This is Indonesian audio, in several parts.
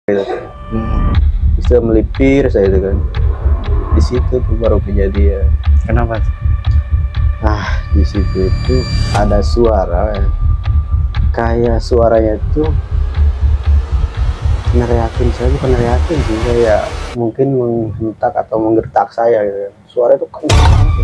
gitu. Bisa melipir saya itu kan. Di situ tuh baru kejadian. Kenapa? Di situ itu ada suara ya. Kayak suaranya itu neriakin saya, bukan neriakin sih, kayak mungkin menghentak atau menggertak saya gitu. Suara itu kencang.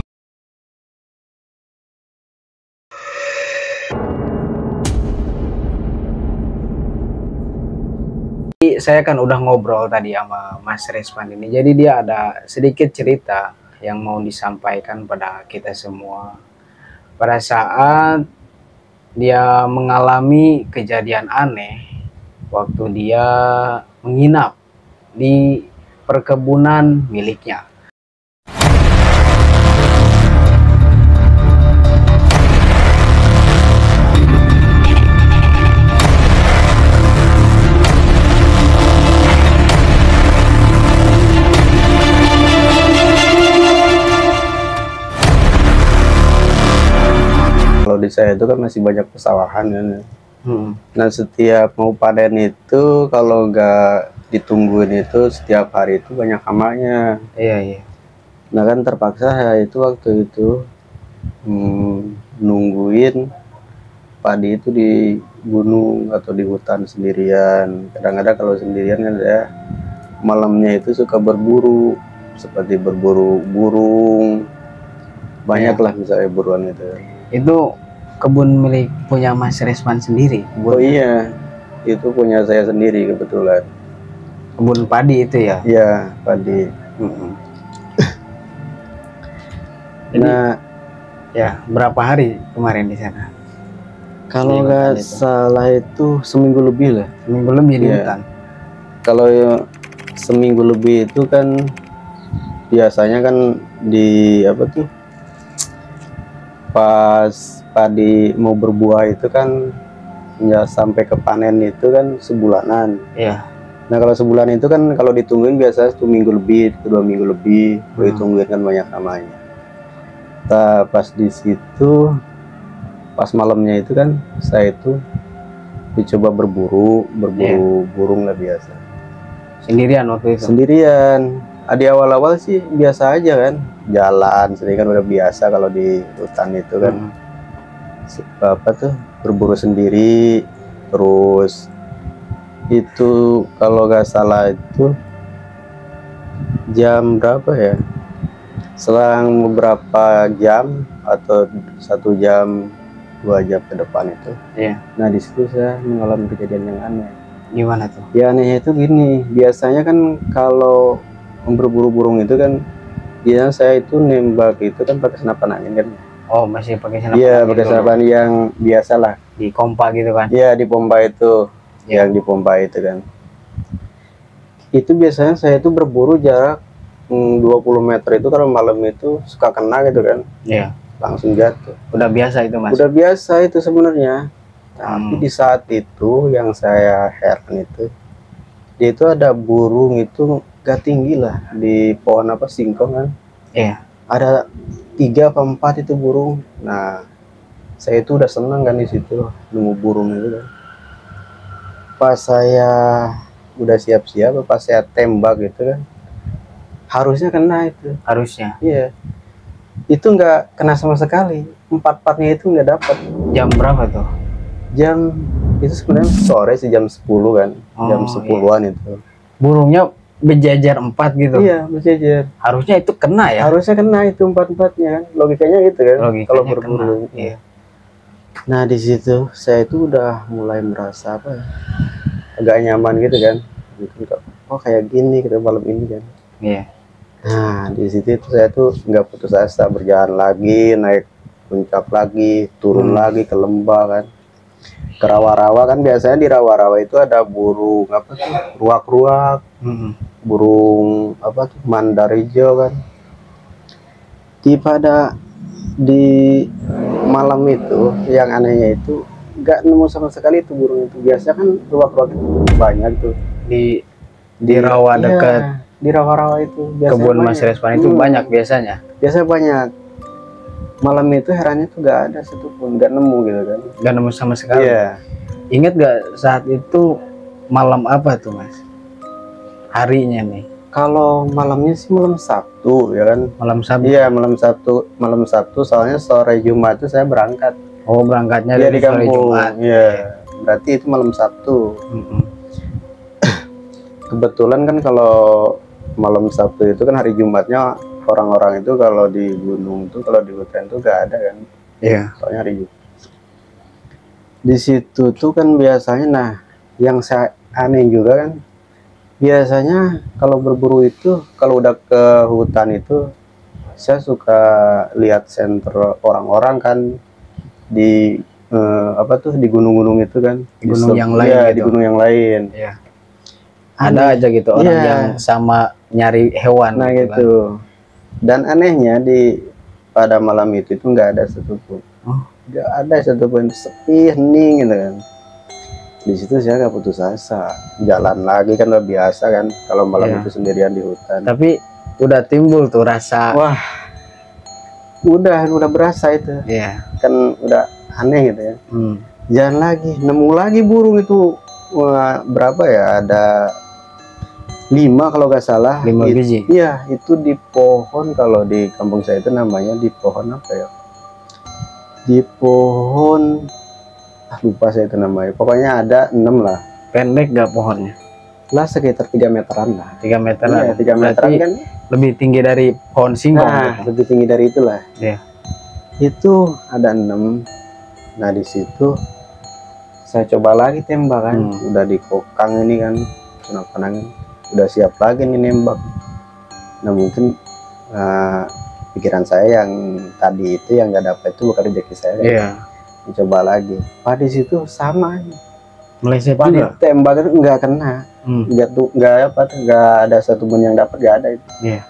Saya kan udah ngobrol tadi sama Mas Respan ini, jadi dia ada sedikit cerita yang mau disampaikan pada kita semua. Pada saat dia mengalami kejadian aneh waktu dia menginap di perkebunan miliknya. Kalau di saya itu kan masih banyak pesawahan kan. Nah setiap mau panen itu kalau nggak ditungguin itu setiap hari itu banyak hamanya. Iya. Nah kan terpaksa saya itu waktu itu nungguin padi itu di gunung atau di hutan sendirian. Kadang-kadang kalau sendirian kan saya malamnya itu suka berburu, seperti berburu burung. Banyak lah misalnya buruan itu. Itu kebun milik punya Mas Respan sendiri? Oh iya, itu punya saya sendiri kebetulan. Kebun padi itu ya? Iya, padi. Jadi, nah, ya berapa hari kemarin di sana? kalau nggak salah itu seminggu lebih lah. Seminggu lebih di hutan. Kalau seminggu lebih itu kan biasanya kan di apa tuh? Pas padi mau berbuah itu kan ya sampai ke panen itu kan sebulanan. Iya. Nah kalau sebulan itu kan kalau ditungguin biasa 1 minggu lebih, 2 minggu lebih, ditungguin kan banyak namanya. Nah pas di situ, pas malamnya itu kan saya itu dicoba berburu burung lah biasa. Sendirian waktu itu? Sendirian. Di awal-awal sih biasa aja kan, jalan sendiri kan udah biasa kalau di hutan itu kan. Apa tuh berburu sendiri, terus itu kalau nggak salah itu jam berapa ya, selang beberapa jam atau 1 jam 2 jam ke depan itu. Nah di situ saya mengalami kejadian yang aneh. Gimana tuh? Ya anehnya itu gini, biasanya kan kalau berburu burung itu kan biasanya saya itu nembak itu kan pakai senapan angin kan. Oh masih pakai senapan? Iya pakai senapan yang biasa lah, di pompa gitu kan? Iya di pompa itu, yang di pompa itu kan. Itu biasanya saya itu berburu jarak 20 meter itu kalau malam itu suka kena gitu kan. Iya. Langsung jatuh. Udah biasa itu Mas? Udah biasa itu sebenarnya. Tapi di saat itu yang saya heran itu, dia itu ada burung itu gak tinggi lah di pohon apa singkong kan. Iya. Ada 3 apa 4 itu burung. Nah saya itu udah senang kan di situ nemu burung itu kan. Pas saya udah siap-siap, pas saya tembak gitu kan, harusnya kena itu. Harusnya? Iya. Itu nggak kena sama sekali. 4-4-nya itu nggak dapat. Jam berapa tuh? Jam itu sebenarnya sore sih, jam 10 kan. Jam 10-an itu. Burungnya berjajar 4 gitu? Iya berjajar. Harusnya itu kena ya? Harusnya kena itu 4-4-nya kan. Logikanya gitu kan. Kalau berburu. Iya. Nah di situ saya itu udah mulai merasa apa ya, agak nyaman gitu kan. Oh kayak gini kita malam ini kan. Iya. Nah di situ itu saya tuh nggak putus asa, berjalan lagi, naik puncak lagi, turun lagi ke lembah kan, ke rawa-rawa kan. Biasanya di rawa-rawa itu ada burung apa tuh, ruak-ruak, burung apa tuh, mandar hijau kan. Di malam itu yang anehnya itu nggak nemu sama sekali itu burung itu. Biasanya kan ruak-ruak itu banyak tuh di rawa dekat. Di rawa-rawa itu kebun Mas Respan itu banyak biasanya banyak. Malam itu herannya tuh gak ada satupun, gak nemu gitu kan. Gak nemu sama sekali. Iya. Ingat gak saat itu malam apa tuh Mas? harinya nih? Kalau malamnya sih malam Sabtu ya kan. Malam Sabtu. Iya, malam Sabtu soalnya sore Jumat itu saya berangkat. Oh, berangkatnya Iya, dari di sore kampung. Jumat. Iya. Berarti itu malam Sabtu. Mm-mm. Kebetulan kan kalau malam Sabtu itu kan hari Jumatnya orang-orang itu kalau di gunung tuh, kalau di hutan tuh gak ada kan. Iya. Soalnya hari Jumat. Di situ tuh kan biasanya, nah yang saya aneh juga kan, biasanya kalau berburu itu kalau udah ke hutan itu saya suka lihat senter orang-orang kan di apa tuh di gunung-gunung itu kan, Di gunung yang lain iya, gitu. di gunung yang lain. Iya. Ada aja gitu orang Iya. yang sama nyari hewan Nah gitu kan. gitu. Dan anehnya pada malam itu nggak ada satupun. Oh. Nggak ada satupun, sepi, hening gitu kan. Di situ saya nggak putus asa, jalan lagi kan udah biasa kan kalau malam Iya. itu sendirian di hutan. Tapi udah timbul tuh rasa. Wah, udah berasa itu Iya. kan, udah aneh gitu ya. Hmm. Jalan lagi, nemu lagi burung itu. Wah, berapa ya, ada 5 kalau nggak salah. 5 biji. Iya, itu di pohon, kalau di kampung saya itu namanya di pohon apa ya, di pohon lupa saya itu namanya, pokoknya ada 6 lah. Pendek gak pohonnya? Lah sekitar 3 meteran lah. 3 meter Iya, 3 meteran Berarti kan. lebih tinggi dari pohon singkong Nah, gitu. lebih tinggi dari itulah. Iya. Itu ada 6. Nah, di situ saya coba lagi tembak kan. Udah dikokang ini kan, panang-panangin. Udah siap lagi nih nembak. Nah, mungkin pikiran saya yang tadi itu yang nggak dapat itu bukan rezeki saya kan. Iya. Coba lagi. Di situ sama. Meleset Di juga. tembak itu nggak kena. Nggak ada satupun yang dapat, nggak ada itu. Iya.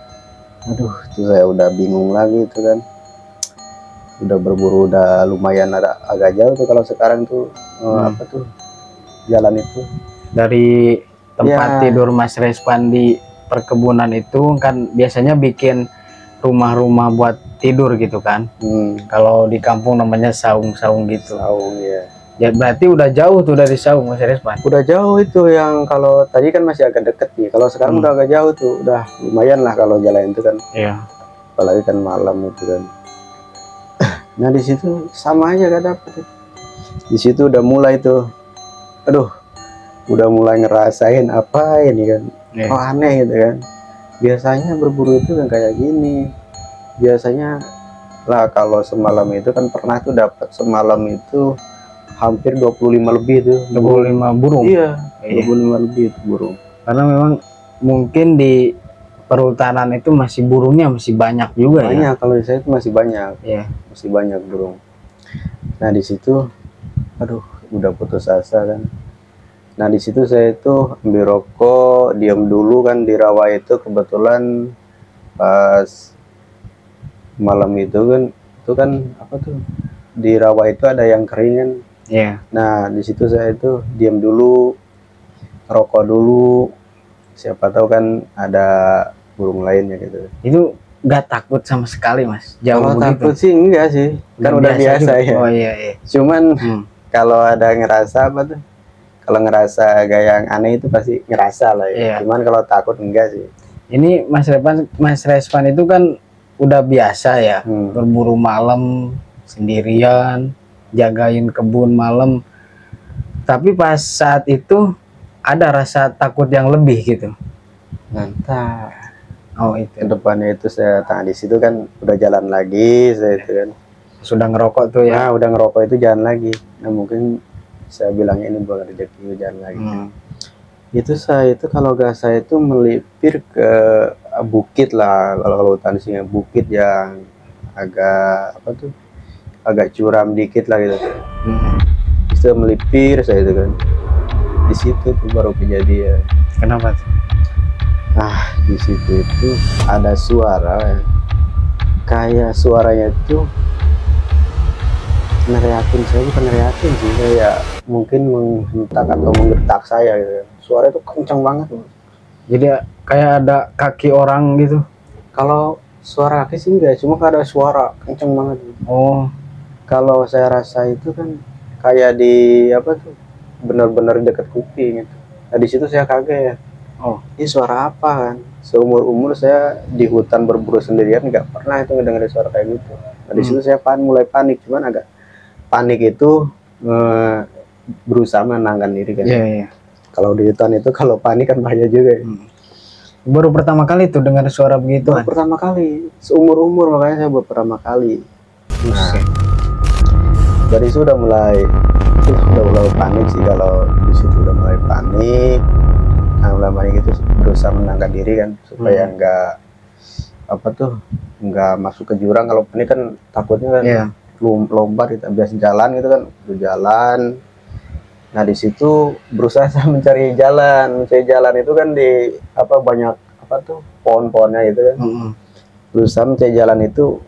Aduh, itu saya udah bingung lagi itu kan. Udah berburu udah lumayan agak jauh tuh kalau sekarang tuh apa tuh jalan itu. Dari tempat Ya. tidur Mas Respan di perkebunan itu kan biasanya bikin rumah-rumah buat tidur gitu kan. Kalau di kampung namanya saung-saung gitu. Saung ya. Ya berarti udah jauh tuh dari saung Mas Respan. Udah jauh itu, yang kalau tadi kan masih agak deket nih. Kalau sekarang udah agak jauh tuh, udah lumayan lah kalau jalan itu kan. Iya. Apalagi kan malam itu kan. Nah, di situ sama aja gak dapet. Di situ udah mulai tuh, aduh, udah mulai ngerasain apa ini kan. Iya. Oh, aneh gitu kan. Biasanya berburu itu kan kayak gini. Biasanya lah kalau semalam itu kan pernah tuh dapat semalam itu hampir 25 lebih tuh. 25 burung. Iya, Iya. 25 lebih itu burung. Karena memang mungkin di perhutanan itu masih burungnya masih banyak juga ya. Banyak, kalau di saya itu masih banyak. Iya. Masih banyak burung. Nah, di situ aduh, udah putus asa kan. Nah, di situ saya itu ambil rokok, diam dulu kan di rawa itu. Kebetulan pas malam itu kan apa tuh, di rawa itu ada yang kering kan. Iya. Nah, di situ saya itu diam dulu, rokok dulu, siapa tahu kan ada burung lainnya gitu. Itu nggak takut sama sekali Mas? Jauh Kalau begitu? takut sih enggak sih, kan udah biasa juga. ya. Oh iya, iya. Cuman kalau ada ngerasa apa tuh, kalau ngerasa agak yang aneh itu pasti ngerasa lah ya. Iya. Cuman kalau takut enggak sih. Ini Mas Respan itu kan udah biasa ya berburu malam sendirian, jagain kebun malam. Tapi pas saat itu ada rasa takut yang lebih gitu. Nanti Oh itu. kedepannya itu saya di situ kan udah jalan lagi saya itu kan. Sudah ngerokok tuh ya. Nah, udah ngerokok itu jalan lagi. Nah, mungkin saya bilangnya ini bukan rezeki, jalan lagi. Itu saya itu kalau gak saya itu melipir ke bukit lah, kalau hutan sini bukit yang agak apa tuh, agak curam dikit lah gitu. Bisa melipir saya itu kan. Di situ tuh baru kejadian. Kenapa tuh? Di situ itu ada suara, kayak suaranya itu neriakin saya, bukan neriakin sih, kayak mungkin menghentak atau menggertak saya gitu. Suara itu kencang banget. Jadi kayak ada kaki orang gitu. Kalau suara kaki sih enggak, cuma ada suara kencang banget. Oh, kalau saya rasa itu kan kayak di apa tuh, benar-benar dekat kuping gitu. Nah, di situ saya kaget ya. Oh, ini suara apa kan? Seumur umur saya di hutan berburu sendirian nggak pernah itu ngedengerin suara kayak gitu. Nah, di situ saya mulai panik, cuman agak panik itu eh, berusaha menenangkan diri kan. iya iya. Kalau di hutan itu kalau panik kan bahaya juga ya. Baru pertama kali tuh dengar suara begitu. Baru pertama kali seumur umur, makanya saya baru pertama kali. Nah, dari situ udah mulai panik sih. Kalau di situ udah mulai panik, nah mulai panik itu berusaha menenangkan diri kan supaya nggak apa tuh nggak masuk ke jurang. Kalau panik kan takutnya kan lompat kita biasa jalan gitu kan, udah jalan. Nah di situ berusaha saya mencari jalan itu kan di apa banyak apa tuh pohon-pohonnya itu kan. Berusaha mencari jalan itu,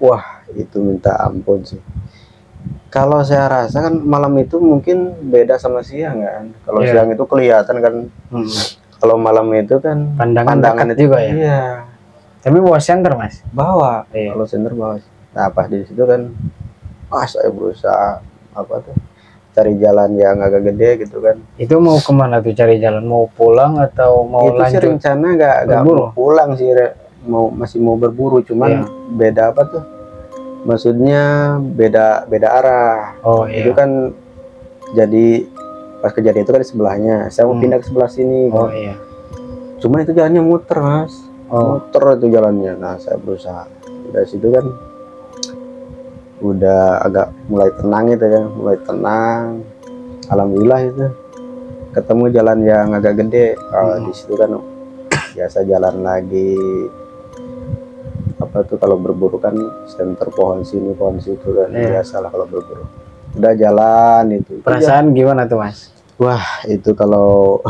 wah itu minta ampun sih. Kalau saya rasa kan malam itu mungkin beda sama siang kan. Kalau siang itu kelihatan kan. Kalau malam itu kan pandangan itu juga ya. Iya. Tapi bawa senter Mas. Bawa. Kalau senter bawa. Nah pas di situ kan, saya berusaha apa tuh cari jalan yang agak gede gitu kan. Itu mau kemana tuh cari jalan? Mau pulang atau mau itu lanjut? Itu sih rencana nggak mau pulang sih, masih mau berburu, cuman beda apa tuh? Maksudnya beda arah. Oh iya. Itu kan jadi pas kejadian itu kan di sebelahnya. Saya mau pindah ke sebelah sini. Oh kan. iya. Cuma itu jalannya muter Mas. Muter itu jalannya. Nah saya berusaha. Dari situ kan udah agak mulai tenang itu ya, mulai tenang. Alhamdulillah itu ketemu jalan yang agak gede. Di situ kan biasa jalan lagi. Apa tuh kalau berburu kan senter pohon sini pohon situ kan, biasalah kalau berburu. Udah jalan itu. Perasaan gimana tuh Mas? Wah itu kalau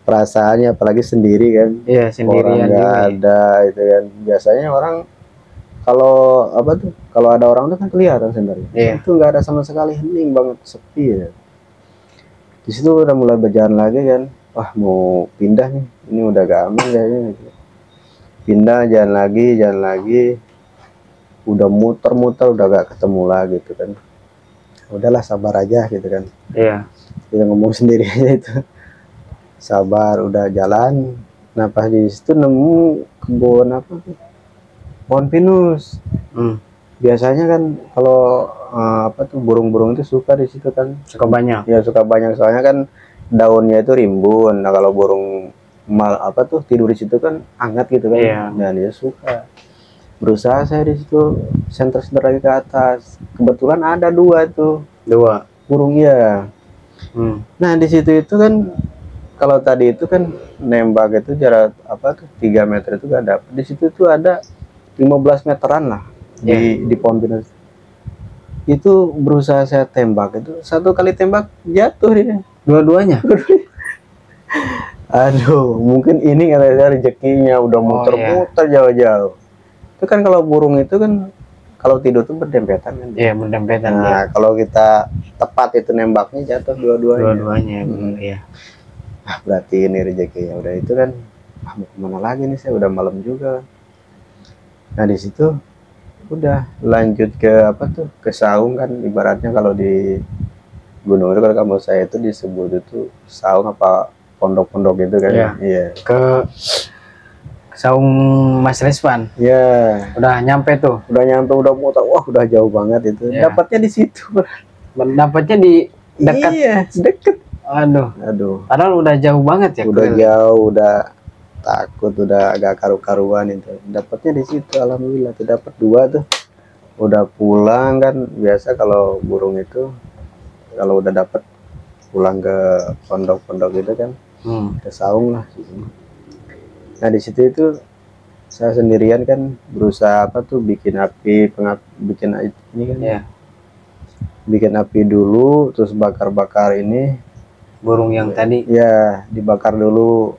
perasaannya apalagi sendiri kan. Iya sendirian. Orang nggak ada itu kan. Biasanya orang kalau apa tuh kalau ada orang tuh kan kelihatan senternya. Itu nggak ada sama sekali, hening banget, sepi ya. Di situ udah mulai berjalan lagi kan. Wah mau pindah nih, ini udah gak aman kayaknya. Pindah jalan lagi, udah muter-muter udah gak ketemu lagi gitu kan. Udahlah sabar aja gitu kan. Iya. Kita ngomong sendiri aja itu. Sabar, udah jalan. Nah pas di situ nemu kebun apa tuh? Pohon pinus. Biasanya kan kalau apa tuh burung-burung itu suka di situ kan. Suka banyak. Ya suka banyak, soalnya kan daunnya itu rimbun. Nah kalau burung apa tuh tidur di situ kan hangat gitu kan. Dan dia suka. Berusaha saya di situ senter lagi ke atas. Kebetulan ada dua burung ya. Nah di situ itu kan kalau tadi itu kan nembak itu jarak apa tuh 3 meter itu gak dapet. Di situ tuh ada 15 meteran lah di pohon pinus. Itu berusaha saya tembak, itu satu kali tembak jatuh dia. Dua-duanya. Aduh, mungkin ini katanya rezekinya udah muter-muter jauh-jauh. Itu kan kalau burung itu kan kalau tidur tuh berdempetan kan. Iya, berdempetan. Nah, kalau kita tepat itu nembaknya jatuh dua-duanya. Dua-duanya, iya. Berarti ini rezekinya. Udah itu kan mau kemana lagi nih, saya udah malam juga. Nah, di situ udah lanjut ke apa tuh? Ke saung kan, ibaratnya kalau di gunung itu kalau kamu saya itu disebut itu saung apa pondok-pondok gitu kan. Iya. Ke saung Mas Respan. Iya. Udah nyampe tuh. Udah muter. Wah, udah jauh banget itu. Dapatnya di situ. Dapatnya di dekat. Iya, deket. Aduh. Padahal udah jauh banget ya. Udah jauh, udah takut, udah agak karu-karuan itu. Dapatnya di situ, alhamdulillah tuh dapat 2 tuh. Udah pulang kan, biasa kalau burung itu kalau udah dapat pulang ke pondok-pondok gitu kan, ke saung lah. Nah di situ itu saya sendirian kan berusaha apa tuh bikin api, bikin ini kan. Bikin api dulu, terus bakar-bakar ini burung yang tadi. Ya, dibakar dulu.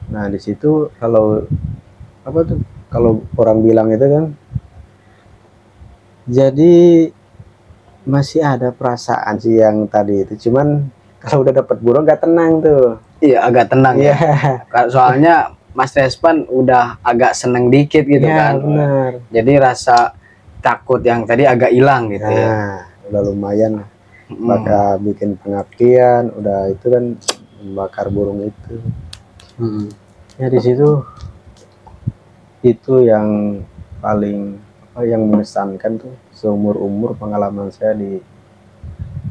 Nah di situ kalau apa tuh kalau orang bilang itu kan jadi masih ada perasaan sih yang tadi itu, cuman kalau udah dapat burung gak tenang tuh. Iya, agak tenang ya. Soalnya Mas Respan udah agak seneng dikit gitu kan. Benar. Jadi rasa takut yang tadi agak hilang gitu ya. Udah lumayan lah. Maka bikin pengapian, udah itu kan membakar burung itu. Ya di situ itu yang paling yang mengesankan tuh seumur umur pengalaman saya di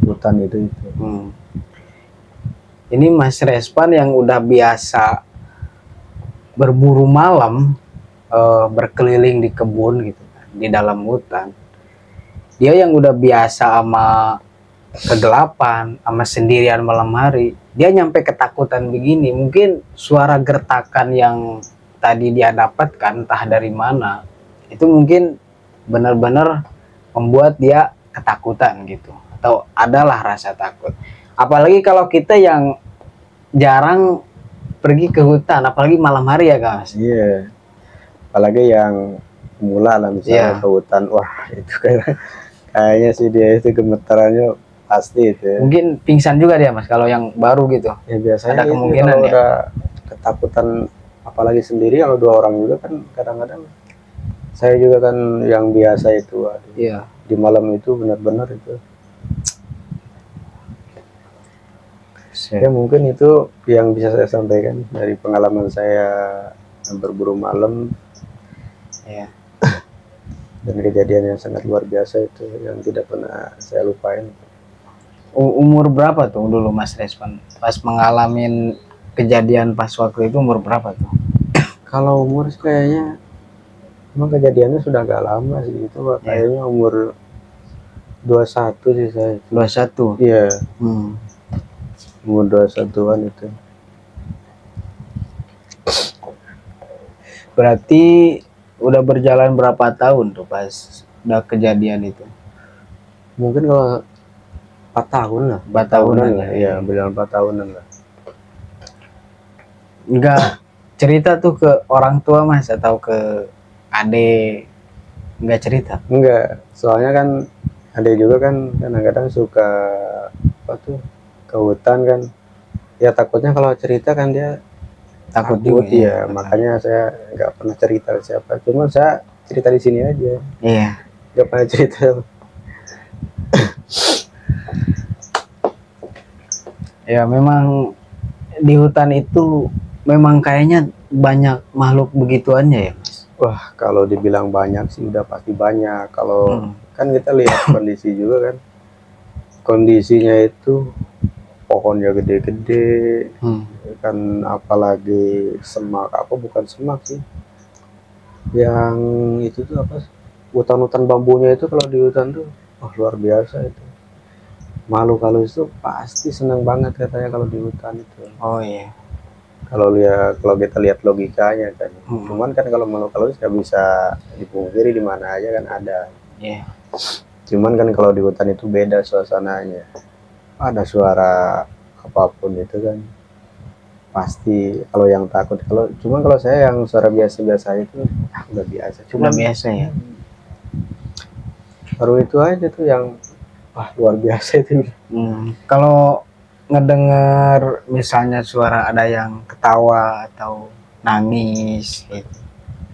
hutan itu. Ini Mas Respan yang udah biasa berburu malam, berkeliling di kebun gitu, di dalam hutan. Dia yang udah biasa sama kegelapan, sama sendirian malam hari, dia nyampe ketakutan begini. Mungkin suara gertakan yang tadi dia dapatkan entah dari mana, itu mungkin benar-benar membuat dia ketakutan gitu, atau adalah rasa takut. Apalagi kalau kita yang jarang pergi ke hutan, apalagi malam hari ya guys. Iya, apalagi yang pemula lah misalnya ke hutan, wah itu kayaknya sih dia itu gemetarannya pasti itu ya. Mungkin pingsan juga dia Mas kalau yang baru gitu. Ya biasanya ada kemungkinan kalau ya. Udah ketakutan apalagi sendiri, kalau 2 orang juga kan kadang-kadang. Saya juga kan yang biasa itu di malam itu benar-benar itu. Ya mungkin itu yang bisa saya sampaikan dari pengalaman saya berburu malam. Ya. Dan kejadian yang sangat luar biasa itu yang tidak pernah saya lupain. Umur berapa tuh dulu Mas Respan pas mengalami kejadian pas waktu itu, umur berapa tuh? Kalau umur kayaknya emang kejadiannya sudah agak lama sih itu, kayaknya umur 21 sih saya. 21? Iya. Umur 21-an itu. Berarti udah berjalan berapa tahun tuh pas udah kejadian itu? Mungkin kalau 4 tahun lah. 4 tahunan lah. Iya, berjalan 4 tahunan lah. Enggak cerita tuh ke orang tua Mas atau ke adik? Enggak cerita? Enggak, soalnya kan adik juga kan kadang-kadang suka ke hutan kan. Ya takutnya kalau cerita kan dia takut juga. Iya, makanya saya nggak pernah cerita ke siapa. Cuma saya cerita di sini aja. Iya. Nggak pernah cerita. Ya memang di hutan itu memang kayaknya banyak makhluk begituannya ya Mas. Wah, kalau dibilang banyak sih udah pasti banyak. Kalau kan kita lihat kondisi juga kan. Kondisinya itu pohonnya gede-gede, kan apalagi semak, bukan semak sih. Yang itu tuh apa? Hutan-hutan bambunya itu kalau di hutan tuh luar biasa itu. Makhluk halus itu pasti senang banget katanya kalau di hutan itu. Oh iya. Kalau kita lihat logikanya kan. Cuman kan kalau makhluk halus nggak bisa dipungkiri, di mana aja kan ada. Iya. Cuman kan kalau di hutan itu beda suasananya. Ada suara apapun itu kan pasti kalau yang takut. Cuman kalau saya yang suara biasa-biasa itu udah biasa. Cuma biasa ya. Baru itu aja tuh yang luar biasa itu. Kalau ngedengar misalnya suara ada yang ketawa atau nangis gitu,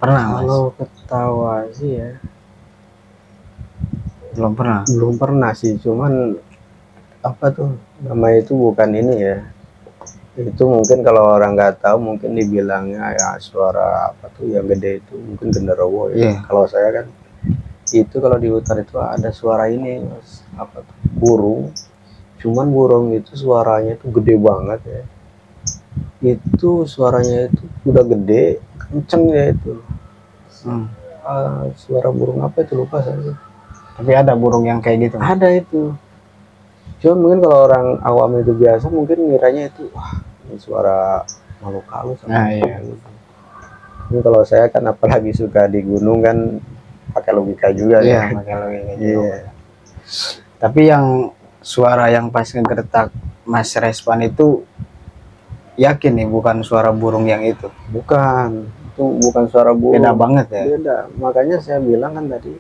pernah Mas? Kalau ketawa sih ya belum pernah sih. Cuman apa tuh nama itu bukan ini ya, itu mungkin kalau orang nggak tahu mungkin dibilangnya ya suara apa tuh yang gede itu mungkin genderuwo ya. Kalau saya kan itu kalau di hutan itu ada suara ini Mas, apa tuh, burung. Cuman burung itu suaranya itu gede banget ya. Itu suaranya itu udah gede, kenceng ya itu. Suara burung apa itu lupa saya. Tapi ada burung yang kayak gitu? Ada itu. Cuman mungkin kalau orang awam itu biasa mungkin ngiranya itu ini suara makhluk halus. Iya. Ini kalau saya kan apalagi suka di gunung kan pakai logika juga. Iya, pakai logika juga. Tapi yang suara yang pas ngegertak Mas Respan itu yakin nih bukan suara burung yang itu? Bukan, itu bukan suara burung. Beda banget ya? Beda, makanya saya bilang kan tadi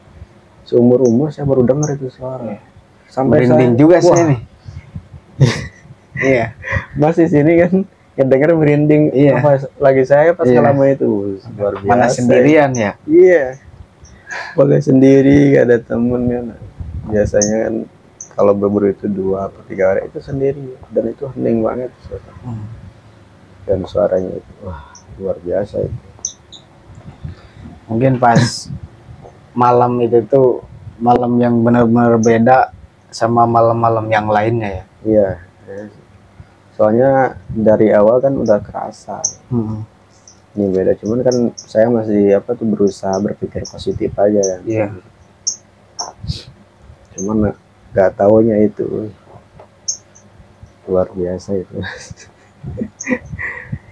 seumur-umur saya baru dengar itu suara. Sampai merinding juga saya nih. Iya. Masih sini kan kedengar merinding. Iya. Pas lagi saya pas ngalamin itu luar biasa. Mana sendirian ya? Iya. Pakai sendiri, gak ada temen kan. Biasanya kan kalau berburu itu 2 atau 3 hari itu sendiri, dan itu hening banget. Dan suaranya itu wah luar biasa itu. Mungkin pas malam itu tuh malam yang benar-benar beda sama malam-malam yang lainnya ya. Iya, soalnya dari awal kan udah kerasa ini beda, cuman kan saya masih berusaha berpikir positif aja kan. Iya. Cuman nggak taunya itu luar biasa itu.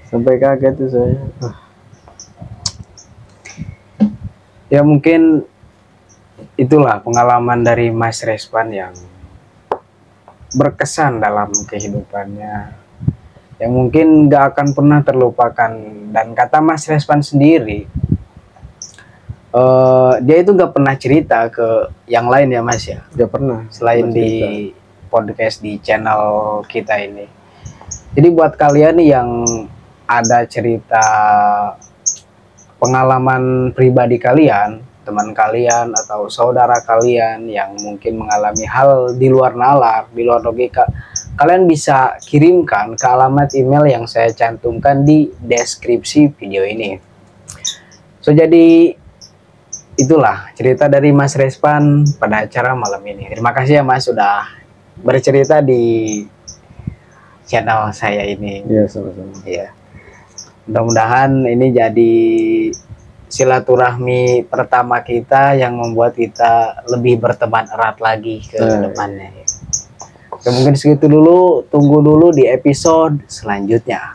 Sampai kaget tuh saya. Ya mungkin itulah pengalaman dari Mas Respan yang berkesan dalam kehidupannya, yang mungkin gak akan pernah terlupakan. Dan kata Mas Respan sendiri, dia itu gak pernah cerita ke yang lain ya Mas ya, Nggak pernah selain di podcast di channel kita ini. Jadi buat kalian nih yang ada cerita pengalaman pribadi kalian, teman kalian atau saudara kalian yang mungkin mengalami hal di luar nalar, di luar logika, kalian bisa kirimkan ke alamat email yang saya cantumkan di deskripsi video ini. So jadi itulah cerita dari Mas Respan pada acara malam ini. Terima kasih ya Mas sudah bercerita di channel saya ini. Iya, sama-sama. Iya. Mudah-mudahan ini jadi silaturahmi pertama kita yang membuat kita lebih berteman erat lagi ke depannya. Oke, mungkin segitu dulu, tunggu dulu di episode selanjutnya.